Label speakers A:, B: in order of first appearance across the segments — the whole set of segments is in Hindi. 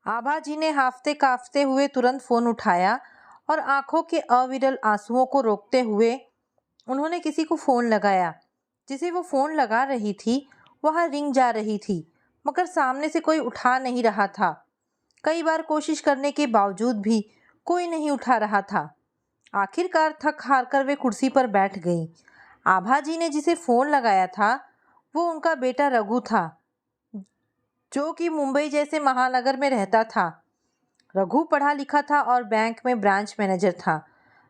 A: आभा जी ने हांफते कांपते हुए तुरंत फोन उठाया और आंखों के अविरल आंसुओं को रोकते हुए उन्होंने किसी को फोन लगाया। जिसे वो फोन लगा रही थी वह रिंग जा रही थी, मगर सामने से कोई उठा नहीं रहा था। कई बार कोशिश करने के बावजूद भी कोई नहीं उठा रहा था। आखिरकार थक हार कर वे कुर्सी पर बैठ गई। आभा जी ने जिसे फोन लगाया था वो उनका बेटा रघु था, जो कि मुंबई जैसे महानगर में रहता था। रघु पढ़ा लिखा था और बैंक में ब्रांच मैनेजर था।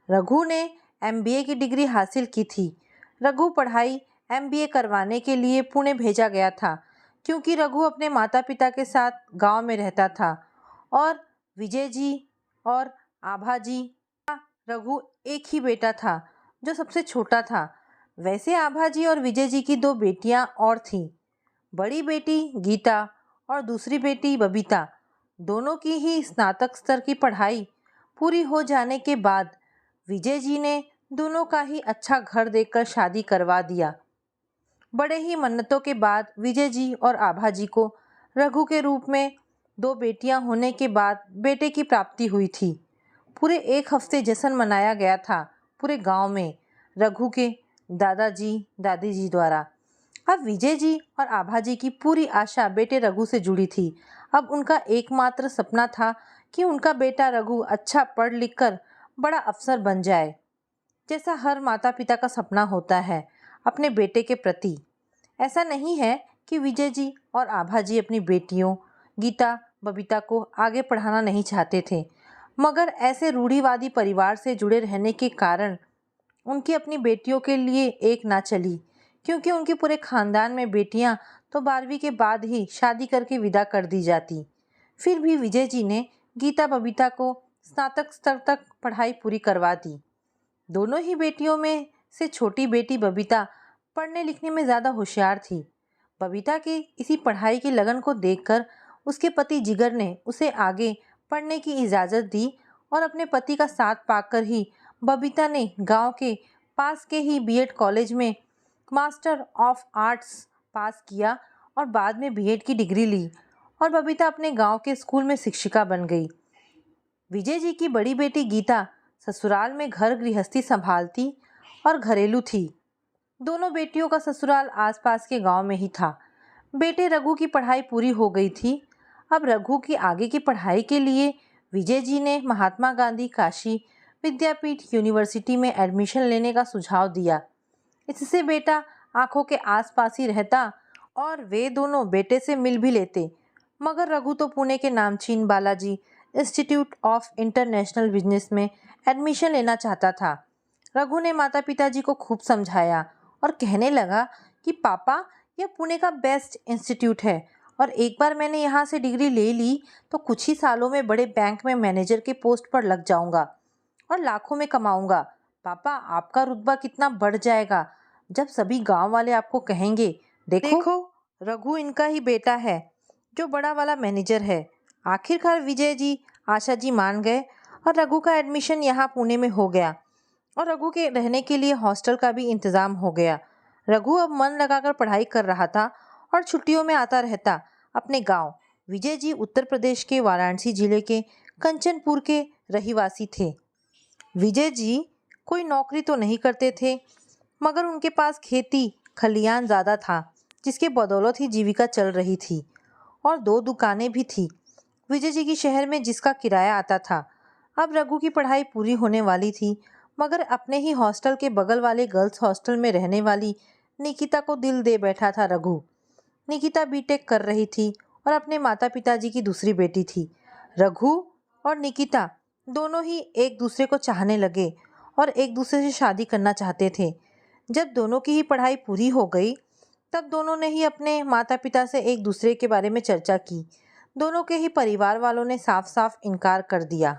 A: रघु ने एमबीए की डिग्री हासिल की थी। रघु पढ़ाई एमबीए करवाने के लिए पुणे भेजा गया था, क्योंकि रघु अपने माता पिता के साथ गांव में रहता था और विजय जी और आभा जी का रघु एक ही बेटा था, जो सबसे छोटा था। वैसे आभा जी और विजय जी की दो बेटियां और थीं। बड़ी बेटी गीता और दूसरी बेटी बबीता। दोनों की ही स्नातक स्तर की पढ़ाई पूरी हो जाने के बाद विजय जी ने दोनों का ही अच्छा घर देखकर शादी करवा दिया। बड़े ही मन्नतों के बाद विजय जी और आभा जी को रघु के रूप में दो बेटियां होने के बाद बेटे की प्राप्ति हुई थी। पूरे एक हफ्ते जश्न मनाया गया था पूरे गांव में रघु के दादाजी दादी जी द्वारा। अब विजय जी और आभा जी की पूरी आशा बेटे रघु से जुड़ी थी। अब उनका एकमात्र सपना था कि उनका बेटा रघु अच्छा पढ़ लिख कर बड़ा अफसर बन जाए, जैसा हर माता पिता का सपना होता है अपने बेटे के प्रति। ऐसा नहीं है कि विजय जी और आभा जी अपनी बेटियों गीता बबीता को आगे पढ़ाना नहीं चाहते थे, मगर ऐसे रूढ़िवादी परिवार से जुड़े रहने के कारण उनकी अपनी बेटियों के लिए एक ना चली, क्योंकि उनके पूरे खानदान में बेटियां तो 12वीं के बाद ही शादी करके विदा कर दी जाती। फिर भी विजय जी ने गीता बबीता को स्नातक स्तर तक पढ़ाई पूरी करवा दी। दोनों ही बेटियों में से छोटी बेटी बबीता पढ़ने लिखने में ज़्यादा होशियार थी। बबीता की इसी पढ़ाई की लगन को देखकर उसके पति जिगर ने उसे आगे पढ़ने की इजाज़त दी और अपने पति का साथ पाकर ही बबीता ने गांव के पास के ही बीएड कॉलेज में मास्टर ऑफ आर्ट्स पास किया और बाद में बीएड की डिग्री ली और बबीता अपने गांव के स्कूल में शिक्षिका बन गई। विजय जी की बड़ी बेटी गीता ससुराल में घर गृहस्थी संभालती और घरेलू थी। दोनों बेटियों का ससुराल आसपास के गांव में ही था। बेटे रघु की पढ़ाई पूरी हो गई थी। अब रघु की आगे की पढ़ाई के लिए विजय जी ने महात्मा गांधी काशी विद्यापीठ यूनिवर्सिटी में एडमिशन लेने का सुझाव दिया। इससे बेटा आंखों के आसपास ही रहता और वे दोनों बेटे से मिल भी लेते। मगर रघु तो पुणे के नामचीन Balaji institute of international business में एडमिशन लेना चाहता था। रघु ने माता पिताजी को खूब समझाया और कहने लगा कि पापा, यह पुणे का बेस्ट इंस्टीट्यूट है और एक बार मैंने यहाँ से डिग्री ले ली तो कुछ ही सालों में बड़े बैंक में मैनेजर के पोस्ट पर लग जाऊंगा और लाखों में कमाऊंगा। पापा, आपका रुतबा कितना बढ़ जाएगा जब सभी गांव वाले आपको कहेंगे, देखो रघु इनका ही बेटा है जो बड़ा वाला मैनेजर है। आखिरकार विजय जी आशा जी मान गए और रघु का एडमिशन यहाँ पुणे में हो गया और रघु के रहने के लिए हॉस्टल का भी इंतज़ाम हो गया। रघु अब मन लगाकर पढ़ाई कर रहा था और छुट्टियों में आता रहता अपने गांव। विजय जी उत्तर प्रदेश के वाराणसी जिले के कंचनपुर के रहिवासी थे। विजय जी कोई नौकरी तो नहीं करते थे, मगर उनके पास खेती खलियान ज़्यादा था, जिसके बदौलत ही जीविका चल रही थी और दो दुकानें भी थी विजय जी की शहर में, जिसका किराया आता था। अब रघु की पढ़ाई पूरी होने वाली थी, मगर अपने ही हॉस्टल के बगल वाले गर्ल्स हॉस्टल में रहने वाली निकिता को दिल दे बैठा था रघु। निकिता बीटेक कर रही थी और अपने माता पिताजी की दूसरी बेटी थी। रघु और निकिता दोनों ही एक दूसरे को चाहने लगे और एक दूसरे से शादी करना चाहते थे। जब दोनों की ही पढ़ाई पूरी हो गई तब दोनों ने ही अपने माता पिता से एक दूसरे के बारे में चर्चा की। दोनों के ही परिवार वालों ने साफ साफ इनकार कर दिया।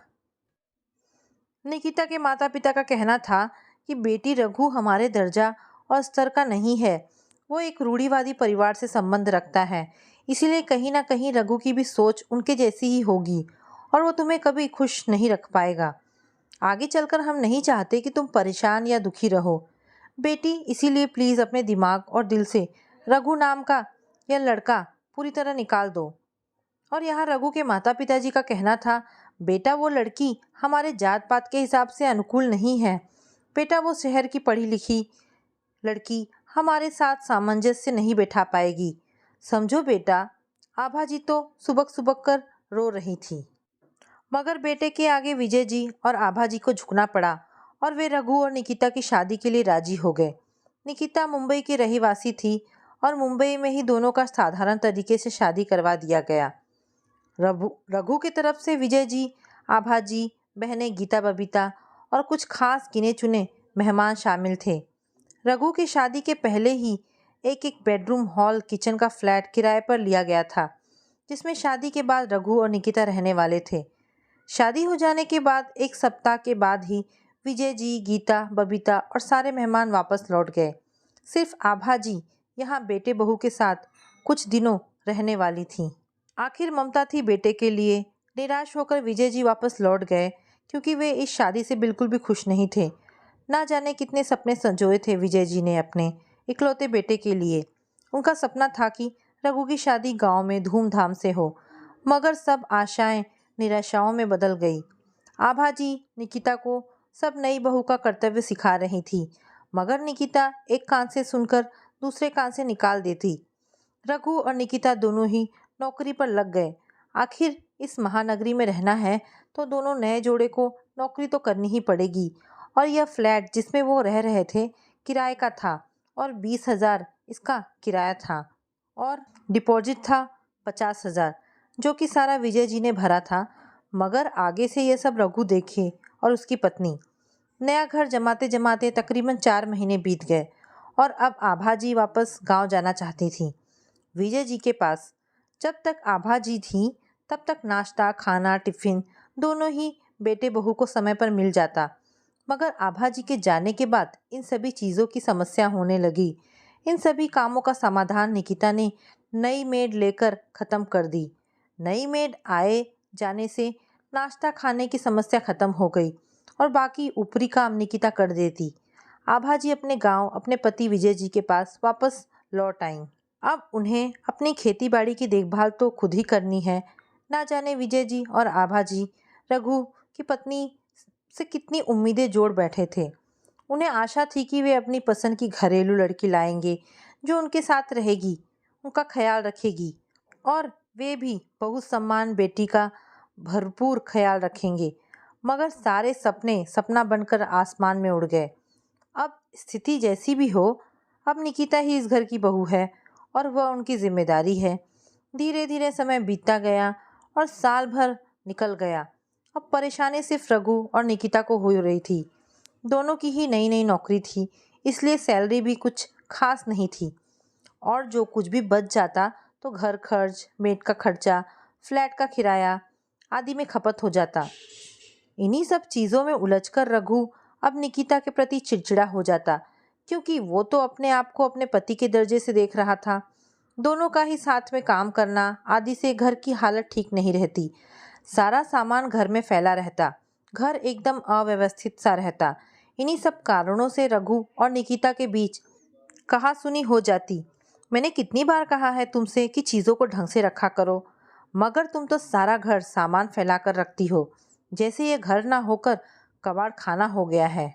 A: निकिता के माता पिता का कहना था कि बेटी रघु हमारे दर्जा और स्तर का नहीं है, वो एक रूढ़िवादी परिवार से संबंध रखता है, इसीलिए कहीं ना कहीं रघु की भी सोच उनके जैसी ही होगी और वो तुम्हें कभी खुश नहीं रख पाएगा। आगे चलकर हम नहीं चाहते कि तुम परेशान या दुखी रहो बेटी, इसीलिए प्लीज़ अपने दिमाग और दिल से रघु नाम का यह लड़का पूरी तरह निकाल दो। और यहाँ रघु के माता पिताजी का कहना था, बेटा वो लड़की हमारे जात पात के हिसाब से अनुकूल नहीं है। बेटा वो शहर की पढ़ी लिखी लड़की हमारे साथ सामंजस्य नहीं बैठा पाएगी। समझो बेटा। आभा जी तो सुबक सुबक कर रो रही थी। मगर बेटे के आगे विजय जी और आभा जी को झुकना पड़ा और वे रघु और निकिता की शादी के लिए राजी हो गए। निकिता मुंबई की रहीवासी थी और मुंबई में ही दोनों का साधारण तरीके से शादी करवा दिया गया। रघु की तरफ से विजय जी, आभा जी, बहनें गीता बबीता और कुछ खास गिने चुने मेहमान शामिल थे। रघु की शादी के पहले ही एक बेडरूम हॉल किचन का फ्लैट किराए पर लिया गया था, जिसमें शादी के बाद रघु और निकिता रहने वाले थे। शादी हो जाने के बाद एक सप्ताह के बाद ही विजय जी, गीता बबीता और सारे मेहमान वापस लौट गए। सिर्फ आभा जी यहाँ बेटे बहू के साथ कुछ दिनों रहने वाली थी। आखिर ममता थी बेटे के लिए। निराश होकर विजय जी वापस लौट गए, क्योंकि वे इस शादी से बिल्कुल भी खुश नहीं थे। ना जाने कितने सपने संजोए थे विजय जी ने अपने इकलौते बेटे के लिए। उनका सपना था कि रघु की शादी गांव में धूमधाम से हो, मगर सब आशाएं निराशाओं में बदल गई। आभा जी निकिता को सब नई बहू का कर्तव्य सिखा रही थी, मगर निकिता एक कान से सुनकर दूसरे कान से निकाल देती। रघु और निकिता दोनों ही नौकरी पर लग गए। आखिर इस महानगरी में रहना है तो दोनों नए जोड़े को नौकरी तो करनी ही पड़ेगी। और यह फ्लैट जिसमें वो रह रहे थे किराए का था और 20,000 इसका किराया था और डिपॉजिट था 50,000, जो कि सारा विजय जी ने भरा था। मगर आगे से यह सब रघु देखे और उसकी पत्नी। नया घर जमाते जमाते तकरीबन 4 महीने बीत गए और अब आभा जी वापस गांव जाना चाहती थी, विजय जी के पास। जब तक आभा जी थी तब तक नाश्ता खाना टिफिन दोनों ही बेटे बहू को समय पर मिल जाता, मगर आभा जी के जाने के बाद इन सभी चीज़ों की समस्या होने लगी। इन सभी कामों का समाधान निकिता ने नई मेड लेकर ख़त्म कर दी। नई मेड आए जाने से नाश्ता खाने की समस्या ख़त्म हो गई और बाकी ऊपरी काम निकिता कर देती। आभा जी अपने गांव अपने पति विजय जी के पास वापस लौट आईं। अब उन्हें अपनी खेती बाड़ी की देखभाल तो खुद ही करनी है। ना जाने विजय जी और आभा जी रघु की पत्नी से कितनी उम्मीदें जोड़ बैठे थे। उन्हें आशा थी कि वे अपनी पसंद की घरेलू लड़की लाएंगे जो उनके साथ रहेगी, उनका ख्याल रखेगी और वे भी बहुत सम्मान बेटी का भरपूर ख्याल रखेंगे। मगर सारे सपने सपना बनकर आसमान में उड़ गए। अब स्थिति जैसी भी हो, अब निकिता ही इस घर की बहू है और वह उनकी जिम्मेदारी है। धीरे धीरे समय बीतता गया और साल भर निकल गया। अब परेशानी सिर्फ रघु और निकिता को हो रही थी। दोनों की ही नई नई नौकरी थी, इसलिए सैलरी भी कुछ खास नहीं थी और जो कुछ भी बच जाता तो घर खर्च, मेड का खर्चा, फ्लैट का किराया आदि में खपत हो जाता। इन्हीं सब चीज़ों में उलझकर रघु अब निकिता के प्रति चिड़चिड़ा हो जाता, क्योंकि वो तो अपने आप को अपने पति के दर्जे से देख रहा था। दोनों का ही साथ में काम करना आदि से घर की हालत ठीक नहीं रहती। सारा सामान घर में फैला रहता, घर एकदम अव्यवस्थित सा रहता। इन्हीं सब कारणों से रघु और निकिता के बीच कहासुनी हो जाती। मैंने कितनी बार कहा है तुमसे कि चीज़ों को ढंग से रखा करो, मगर तुम तो सारा घर सामान फैला कर रखती हो, जैसे ये घर ना होकर कबाड़ खाना हो गया है।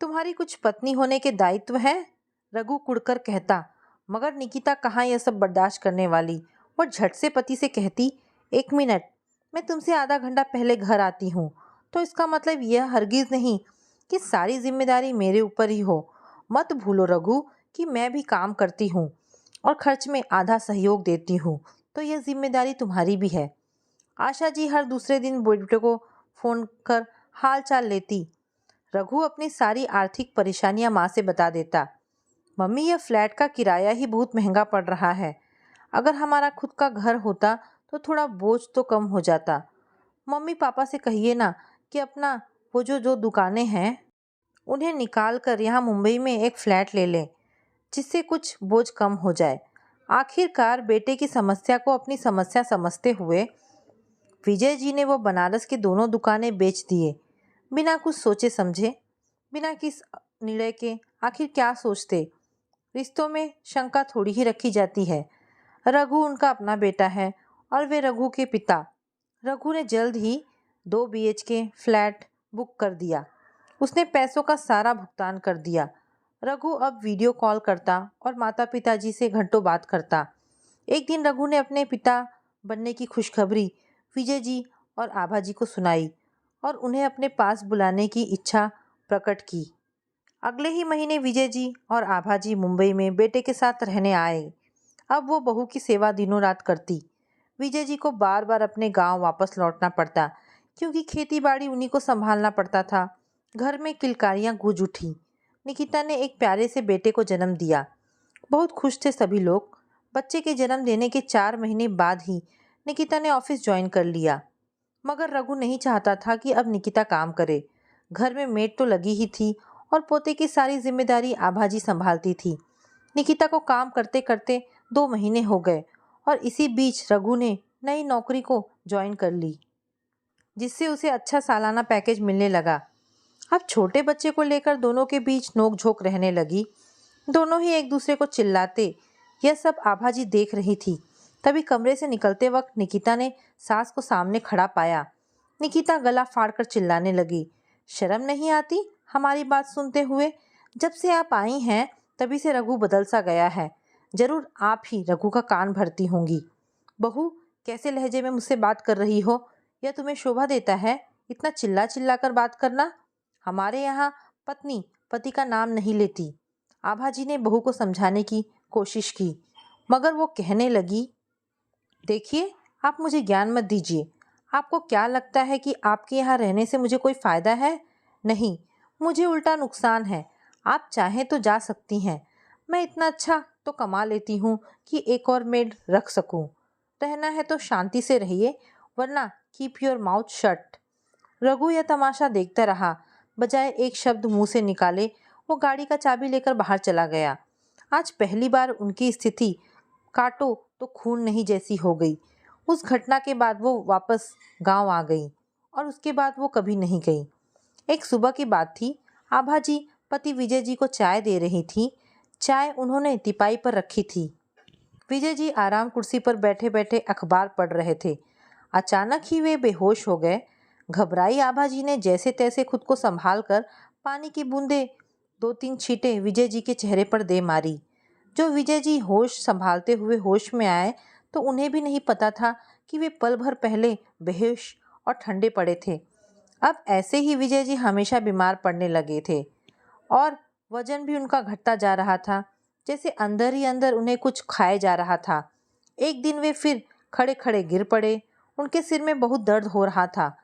A: तुम्हारी कुछ पत्नी होने के दायित्व है, रघु कुड़कर कहता। मगर निकिता कहाँ यह सब बर्दाश्त करने वाली। वो झट से पति से कहती, 1 मिनट, मैं तुमसे आधा घंटा पहले घर आती हूँ, तो इसका मतलब यह हरगिज़ नहीं कि सारी जिम्मेदारी मेरे ऊपर ही हो। मत भूलो रघु कि मैं भी काम करती हूँ और खर्च में आधा सहयोग देती हूँ, तो यह जिम्मेदारी तुम्हारी भी है। आशा जी हर दूसरे दिन बेटे को फ़ोन कर हाल चाल लेती। रघु अपनी सारी आर्थिक परेशानियां माँ से बता देता। मम्मी, यह फ्लैट का किराया ही बहुत महंगा पड़ रहा है। अगर हमारा खुद का घर होता तो थोड़ा बोझ तो कम हो जाता। मम्मी पापा से कहिए ना कि अपना वो जो जो दुकानें हैं उन्हें निकाल कर यहाँ मुंबई में एक फ्लैट ले लें, जिससे कुछ बोझ कम हो जाए। आखिरकार बेटे की समस्या को अपनी समस्या समझते हुए विजय जी ने वो बनारस की दोनों दुकानें बेच दिए, बिना कुछ सोचे समझे, बिना किस निर्णय के। आखिर क्या सोचते। रिश्तों में शंका थोड़ी ही रखी जाती है। रघु उनका अपना बेटा है और वे रघु के पिता। रघु ने जल्द ही 2 BHK फ्लैट बुक कर दिया। उसने पैसों का सारा भुगतान कर दिया। रघु अब वीडियो कॉल करता और माता पिताजी से घंटों बात करता। एक दिन रघु ने अपने पिता बनने की खुशखबरी विजय जी और आभा जी को सुनाई और उन्हें अपने पास बुलाने की इच्छा प्रकट की। अगले ही महीने विजय जी और आभा जी मुंबई में बेटे के साथ रहने आए। अब वो बहू की सेवा दिनों रात करती। विजय जी को बार बार अपने गांव वापस लौटना पड़ता क्योंकि खेती बाड़ी उन्हीं को संभालना पड़ता था। घर में किलकारियां गूंज उठी। निकिता ने एक प्यारे से बेटे को जन्म दिया। बहुत खुश थे सभी लोग। बच्चे के जन्म देने के 4 महीने बाद ही निकिता ने ऑफिस ज्वाइन कर लिया। मगर रघु नहीं चाहता था कि अब निकिता काम करे। घर में मेड तो लगी ही थी और पोते की सारी जिम्मेदारी आभाजी संभालती थी। निकिता को काम करते करते 2 महीने हो गए और इसी बीच रघु ने नई नौकरी को ज्वाइन कर ली, जिससे उसे अच्छा सालाना पैकेज मिलने लगा। अब छोटे बच्चे को लेकर दोनों के बीच नोक-झोंक रहने लगी। दोनों ही एक दूसरे को चिल्लाते। यह सब आभाजी देख रही थी। तभी कमरे से निकलते वक्त निकिता ने सास को सामने खड़ा पाया। निकिता गला फाड़कर चिल्लाने लगी, शर्म नहीं आती हमारी बात सुनते हुए? जब से आप आई हैं तभी से रघु बदल सा गया है। जरूर आप ही रघु का कान भरती होंगी। बहू, कैसे लहजे में मुझसे बात कर रही हो? यह तुम्हें शोभा देता है इतना चिल्ला चिल्ला कर बात करना? हमारे यहाँ पत्नी पति का नाम नहीं लेती। आभाजी ने बहू को समझाने की कोशिश की, मगर वो कहने लगी, देखिए, आप मुझे ज्ञान मत दीजिए। आपको क्या लगता है कि आपके यहाँ रहने से मुझे कोई फ़ायदा है? नहीं, मुझे उल्टा नुकसान है। आप चाहें तो जा सकती हैं। मैं इतना अच्छा तो कमा लेती हूँ कि एक और मेड रख सकूँ। रहना है तो शांति से रहिए, वरना keep your mouth shut. Raghu यह तमाशा देखता रहा। बजाय एक शब्द मुंह से निकाले वो गाड़ी का चाबी लेकर बाहर चला गया। आज पहली बार उनकी स्थिति काटो तो खून नहीं जैसी हो गई। उस घटना के बाद वो वापस गांव आ गई और उसके बाद वो कभी नहीं गई। एक सुबह की बात थी। आभा जी पति विजय जी को चाय दे रही थी। चाय उन्होंने तिपाई पर रखी थी। विजय जी आराम कुर्सी पर बैठे बैठे अखबार पढ़ रहे थे। अचानक ही वे बेहोश हो गए। घबराई आभा जी ने जैसे तैसे खुद को संभाल कर पानी की बूंदें 2-3 छींटे विजय जी के चेहरे पर दे मारी। जो विजय जी होश संभालते हुए होश में आए तो उन्हें भी नहीं पता था कि वे पल भर पहले बेहोश और ठंडे पड़े थे। अब ऐसे ही विजय जी हमेशा बीमार पड़ने लगे थे और वजन भी उनका घटता जा रहा था, जैसे अंदर ही अंदर उन्हें कुछ खाए जा रहा था। एक दिन वे फिर खड़े खड़े गिर पड़े। उनके सिर में बहुत दर्द हो रहा था।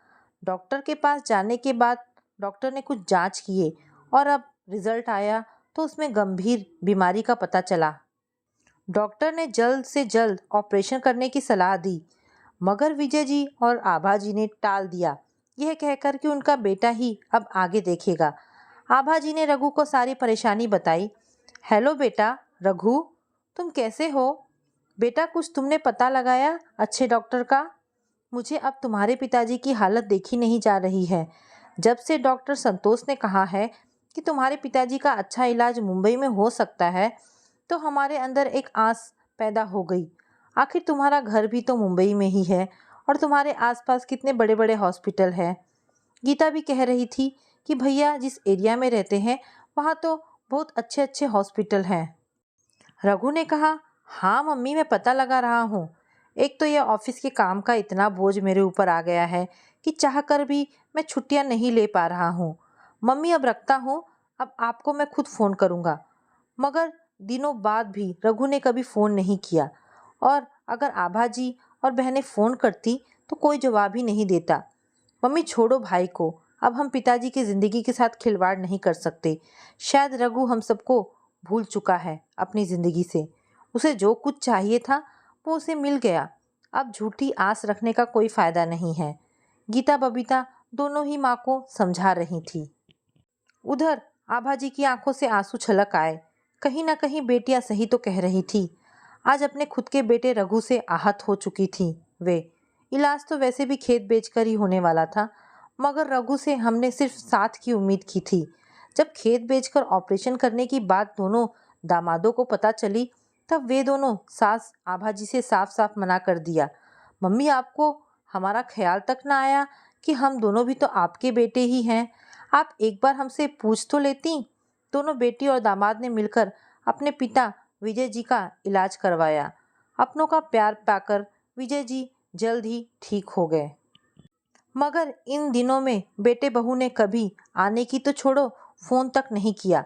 A: डॉक्टर के पास जाने के बाद डॉक्टर ने कुछ जांच किए और अब रिजल्ट आया तो उसमें गंभीर बीमारी का पता चला। डॉक्टर ने जल्द से जल्द ऑपरेशन करने की सलाह दी, मगर विजय जी और आभा जी ने टाल दिया, यह कहकर कि उनका बेटा ही अब आगे देखेगा। आभा जी ने रघु को सारी परेशानी बताई। हेलो बेटा रघु, तुम कैसे हो? बेटा, कुछ तुमने पता लगाया अच्छे डॉक्टर का? मुझे अब तुम्हारे पिताजी की हालत देखी नहीं जा रही है। जब से डॉक्टर संतोष ने कहा है कि तुम्हारे पिताजी का अच्छा इलाज मुंबई में हो सकता है, तो हमारे अंदर एक आस पैदा हो गई। आखिर तुम्हारा घर भी तो मुंबई में ही है और तुम्हारे आसपास कितने बड़े बड़े हॉस्पिटल हैं। गीता भी कह रही थी कि भैया जिस एरिया में रहते हैं वहाँ तो बहुत अच्छे अच्छे हॉस्पिटल हैं। रघु ने कहा, हाँ मम्मी, मैं पता लगा रहा हूँ। एक तो यह ऑफिस के काम का इतना बोझ मेरे ऊपर आ गया है कि चाहकर भी मैं छुट्टियाँ नहीं ले पा रहा हूँ। मम्मी अब रखता हूँ, अब आपको मैं खुद फ़ोन करूँगा। मगर दिनों बाद भी रघु ने कभी फ़ोन नहीं किया और अगर आभा जी और बहनें फ़ोन करती तो कोई जवाब ही नहीं देता। मम्मी छोड़ो भाई को, अब हम पिताजी की ज़िंदगी के साथ खिलवाड़ नहीं कर सकते। शायद रघु हम सबको भूल चुका है अपनी ज़िंदगी से। उसे जो कुछ चाहिए था वो उसे मिल गया। अब झूठी आस रखने का कोई फ़ायदा नहीं है। गीता बबीता दोनों ही माँ को समझा रही थी। उधर आभा जी की आंखों से आंसू छलक आए। कहीं ना कहीं बेटियां सही तो कह रही थी। आज अपने खुद के बेटे रघु से आहत हो चुकी थी वे। इलाज तो वैसे भी खेत बेचकर ही होने वाला था, मगर रघु से हमने सिर्फ साथ की उम्मीद की थी। जब खेत बेचकर ऑपरेशन करने की बात दोनों दामादों को पता चली तब वे दोनों सास आभा जी से साफ साफ मना कर दिया, मम्मी आपको हमारा ख्याल तक ना आया कि हम दोनों भी तो आपके बेटे ही हैं, आप एक बार हमसे पूछ तो लेती। दोनों बेटी और दामाद ने मिलकर अपने पिता विजय जी का इलाज करवाया। अपनों का प्यार पाकर विजय जी जल्द ही ठीक हो गए। मगर इन दिनों में बेटे बहू ने कभी आने की तो छोड़ो, फोन तक नहीं किया।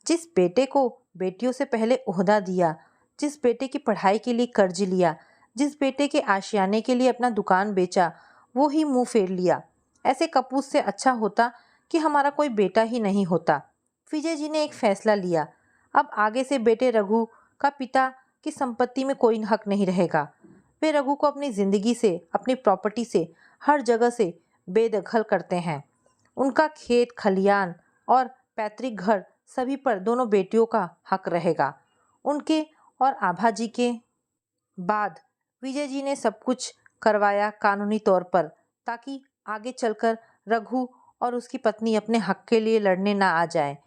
A: जिस बेटे को बेटियों से पहले ओहदा दिया, जिस बेटे की पढ़ाई के लिए कर्ज लिया, जिस बेटे के आशियाने के लिए अपना दुकान बेचा, वो ही मुंह फेर लिया। ऐसे कपूत से अच्छा होता कि हमारा कोई बेटा ही नहीं होता। विजय जी ने एक फैसला लिया, अब आगे से बेटे रघु का पिता की संपत्ति में कोई हक नहीं रहेगा। वे रघु को अपनी जिंदगी से, अपनी प्रॉपर्टी से, हर जगह से बेदखल करते हैं। उनका खेत खलियान और पैतृक घर सभी पर दोनों बेटियों का हक रहेगा। उनके और आभा जी के बाद विजय जी ने सब कुछ करवाया कानूनी तौर पर, ताकि आगे चलकर रघु और उसकी पत्नी अपने हक के लिए लड़ने ना आ जाए।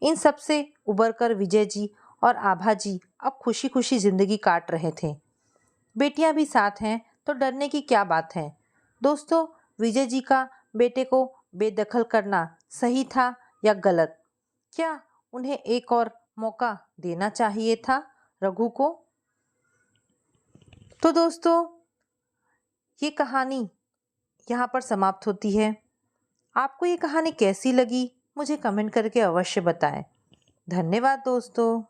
A: इन सब से उबरकर विजय जी और आभा जी अब खुशी खुशी जिंदगी काट रहे थे। बेटियां भी साथ हैं तो डरने की क्या बात है। दोस्तों, विजय जी का बेटे को बेदखल करना सही था या गलत? क्या उन्हें एक और मौका देना चाहिए था रघु को? तो दोस्तों, ये कहानी यहाँ पर समाप्त होती है। आपको ये कहानी कैसी लगी मुझे कमेंट करके अवश्य बताएं। धन्यवाद दोस्तों।